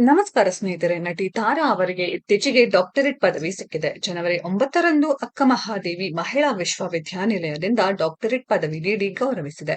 ನಮಸ್ಕಾರ ಸ್ನೇಹಿತರೆ. ನಟಿ ತಾರಾ ಅವರಿಗೆ ಇತ್ತೀಚೆಗೆ ಡಾಕ್ಟರೇಟ್ ಪದವಿ ಸಿಕ್ಕಿದೆ. ಜನವರಿ 9ರಂದು ಅಕ್ಕಮಹಾದೇವಿ ಮಹಿಳಾ ವಿಶ್ವವಿದ್ಯಾನಿಲಯದಿಂದ ಡಾಕ್ಟರೇಟ್ ಪದವಿ ನೀಡಿ ಗೌರವಿಸಿದೆ.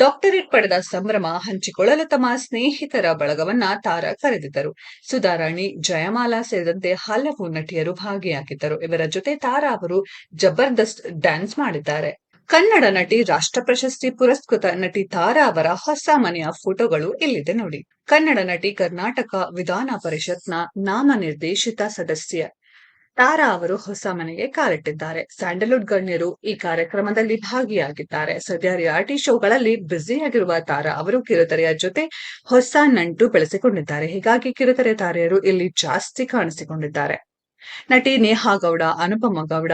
ಡಾಕ್ಟರೇಟ್ ಪಡೆದ ಸಂಭ್ರಮ ಹಂಚಿಕೊಳ್ಳಲು ತಮ್ಮ ಸ್ನೇಹಿತರ ಬಳಗವನ್ನ ತಾರಾ ಕರೆದಿದ್ದರು. ಸುಧಾರಾಣಿ, ಜಯಮಾಲಾ ಸೇರಿದಂತೆ ಹಲವು ನಟಿಯರು ಭಾಗಿಯಾಗಿದ್ದರು. ಇವರ ಜೊತೆ ತಾರಾ ಅವರು ಜಬರ್ದಸ್ತ್ ಡ್ಯಾನ್ಸ್ ಮಾಡಿದ್ದಾರೆ. ಕನ್ನಡ ನಟಿ, ರಾಷ್ಟ್ರ ಪ್ರಶಸ್ತಿ ಪುರಸ್ಕೃತ ನಟಿ ತಾರಾ ಅವರ ಹೊಸ ಮನೆಯ ಫೋಟೋಗಳು ಇಲ್ಲಿದೆ ನೋಡಿ. ಕನ್ನಡ ನಟಿ, ಕರ್ನಾಟಕ ವಿಧಾನ ಪರಿಷತ್ನ ನಾಮನಿರ್ದೇಶಿತ ಸದಸ್ಯೆ ತಾರಾ ಅವರು ಹೊಸ ಮನೆಗೆ ಕಾಲಿಟ್ಟಿದ್ದಾರೆ. ಸ್ಯಾಂಡಲ್ವುಡ್ ಗಣ್ಯರು ಈ ಕಾರ್ಯಕ್ರಮದಲ್ಲಿ ಭಾಗಿಯಾಗಿದ್ದಾರೆ. ಸದ್ಯ ರಿಯಾಲಿಟಿ ಶೋಗಳಲ್ಲಿ ಬ್ಯುಸಿಯಾಗಿರುವ ತಾರಾ ಅವರು ಕಿರುತೆರೆಯ ಜೊತೆ ಹೊಸ ನಂಟು ಬೆಳೆಸಿಕೊಂಡಿದ್ದಾರೆ. ಹೀಗಾಗಿ ಕಿರುತೆರೆ ತಾರೆಯರು ಇಲ್ಲಿ ಜಾಸ್ತಿ ಕಾಣಿಸಿಕೊಂಡಿದ್ದಾರೆ. ನಟಿ ನೇಹಾ ಗೌಡ, ಅನುಪಮ ಗೌಡ,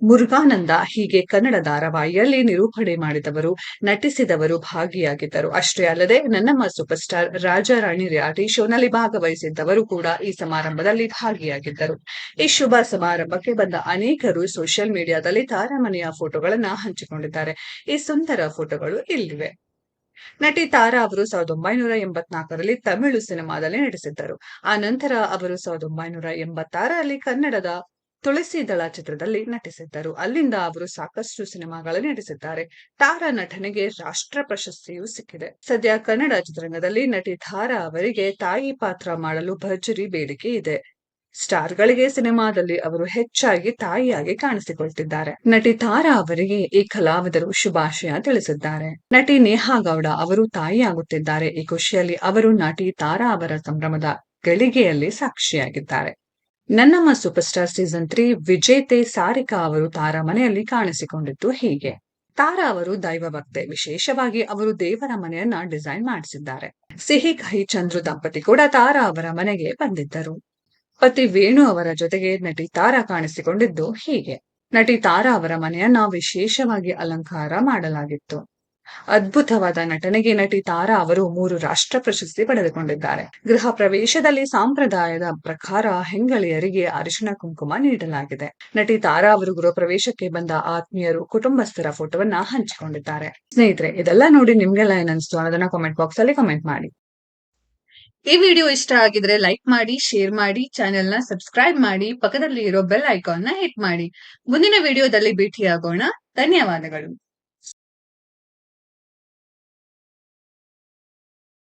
ಮುರುಗಾನಂದ ಹೀಗೆ ಕನ್ನಡ ಧಾರಾವಾಹಿಯಲ್ಲಿ ನಿರೂಪಣೆ ಮಾಡಿದವರು, ನಟಿಸಿದವರು ಭಾಗಿಯಾಗಿದ್ದರು. ಅಷ್ಟೇ ಅಲ್ಲದೆ ನನ್ನಮ್ಮ ಸೂಪರ್ ಸ್ಟಾರ್ ರಾಜಾರಾಣಿ ರಿಯಾಲಿಟಿ ಶೋನಲ್ಲಿ ಭಾಗವಹಿಸಿದ್ದವರು ಕೂಡ ಈ ಸಮಾರಂಭದಲ್ಲಿ ಭಾಗಿಯಾಗಿದ್ದರು. ಈ ಶುಭ ಸಮಾರಂಭಕ್ಕೆ ಬಂದ ಅನೇಕರು ಸೋಷಿಯಲ್ ಮೀಡಿಯಾದಲ್ಲಿ ತಾರಾ ಮನೆಯ ಫೋಟೋಗಳನ್ನ ಹಂಚಿಕೊಂಡಿದ್ದಾರೆ. ಈ ಸುಂದರ ಫೋಟೋಗಳು ಇಲ್ಲಿವೆ. ನಟಿ ತಾರಾ ಅವರು 1984ರಲ್ಲಿ ತಮಿಳು ಸಿನಿಮಾದಲ್ಲಿ ನಟಿಸಿದ್ದರು. ಆ ನಂತರ ಅವರು 1986ರಲ್ಲಿ ಕನ್ನಡದ ತುಳಸಿದಳ ಚಿತ್ರದಲ್ಲಿ ನಟಿಸಿದ್ದರು. ಅಲ್ಲಿಂದ ಅವರು ಸಾಕಷ್ಟು ಸಿನಿಮಾಗಳಲ್ಲಿ ನಟಿಸಿದ್ದಾರೆ. ತಾರಾ ನಟನೆಗೆ ರಾಷ್ಟ್ರ ಪ್ರಶಸ್ತಿಯೂ ಸಿಕ್ಕಿದೆ. ಸದ್ಯ ಕನ್ನಡ ಚಿತ್ರರಂಗದಲ್ಲಿ ನಟಿ ತಾರಾ ಅವರಿಗೆ ತಾಯಿ ಪಾತ್ರ ಮಾಡಲು ಭರ್ಜರಿ ಬೇಡಿಕೆ ಇದೆ. ಸ್ಟಾರ್ಗಳಿಗೆ ಸಿನಿಮಾದಲ್ಲಿ ಅವರು ಹೆಚ್ಚಾಗಿ ತಾಯಿಯಾಗಿ ಕಾಣಿಸಿಕೊಳ್ತಿದ್ದಾರೆ. ನಟಿ ತಾರಾ ಅವರಿಗೆ ಈ ಕಲಾವಿದರು ಶುಭಾಶಯ ತಿಳಿಸಿದ್ದಾರೆ. ನಟಿ ನೇಹಾ ಗೌಡ ಅವರು ತಾಯಿಯಾಗುತ್ತಿದ್ದಾರೆ. ಈ ಖುಷಿಯಲ್ಲಿ ಅವರು ನಟಿ ತಾರಾ ಅವರ ಸಂಭ್ರಮದ ಗಳಿಗೆಯಲ್ಲಿ ಸಾಕ್ಷಿಯಾಗಿದ್ದಾರೆ. ನನ್ನಮ್ಮ ಸೂಪರ್ ಸ್ಟಾರ್ ಸೀಸನ್ 3 ವಿಜೇತೆ ಸಾರಿಕಾ ಅವರು ತಾರಾ ಮನೆಯಲ್ಲಿ ಕಾಣಿಸಿಕೊಂಡಿದ್ದು ಹೀಗೆ. ತಾರಾ ಅವರು ದೈವ ಭಕ್ತೆ. ವಿಶೇಷವಾಗಿ ಅವರು ದೇವರ ಮನೆಯನ್ನ ಡಿಸೈನ್ ಮಾಡಿಸಿದ್ದಾರೆ. ಸಿಹಿ ಕಹಿ ಚಂದ್ರು ದಂಪತಿ ಕೂಡ ತಾರಾ ಅವರ ಮನೆಗೆ ಬಂದಿದ್ದರು. ಪತಿ ವೇಣು ಅವರ ಜೊತೆಗೆ ನಟಿ ತಾರಾ ಕಾಣಿಸಿಕೊಂಡಿದ್ದು ಹೀಗೆ. ನಟಿ ತಾರಾ ಅವರ ಮನೆಯನ್ನ ವಿಶೇಷವಾಗಿ ಅಲಂಕಾರ ಮಾಡಲಾಗಿತ್ತು. ಅದ್ಭುತವಾದ ನಟನೆಗೆ ನಟಿ ತಾರಾ ಅವರು 3 ರಾಷ್ಟ್ರ ಪ್ರಶಸ್ತಿ ಪಡೆದುಕೊಂಡಿದ್ದಾರೆ. ಗೃಹ ಪ್ರವೇಶದಲ್ಲಿ ಸಂಪ್ರದಾಯದ ಪ್ರಕಾರ ಹೆಂಗಳಿಯರಿಗೆ ಅರಿಶಿಣ ಕುಂಕುಮ ನೀಡಲಾಗಿದೆ. ನಟಿ ತಾರಾ ಅವರು ಗೃಹ ಪ್ರವೇಶಕ್ಕೆ ಬಂದ ಆತ್ಮೀಯರು, ಕುಟುಂಬಸ್ಥರ ಫೋಟೋವನ್ನ ಹಂಚಿಕೊಂಡಿದ್ದಾರೆ. ಸ್ನೇಹಿತರೆ, ಇದೆಲ್ಲ ನೋಡಿ ನಿಮ್ಗೆಲ್ಲ ಏನನ್ನಿಸ್ತು ಅನ್ನೋದನ್ನ ಕಾಮೆಂಟ್ ಬಾಕ್ಸ್ ಅಲ್ಲಿ ಕಾಮೆಂಟ್ ಮಾಡಿ. ಈ ವಿಡಿಯೋ ಇಷ್ಟ ಆಗಿದ್ರೆ ಲೈಕ್ ಮಾಡಿ, ಶೇರ್ ಮಾಡಿ, ಚಾನೆಲ್ ನ ಸಬ್ಸ್ಕ್ರೈಬ್ ಮಾಡಿ, ಪಕ್ಕದಲ್ಲಿ ಇರೋ ಬೆಲ್ ಐಕಾನ್ ನ ಹಿಟ್ ಮಾಡಿ. ಮುಂದಿನ ವಿಡಿಯೋದಲ್ಲಿ ಭೇಟಿಯಾಗೋಣ. ಧನ್ಯವಾದಗಳು.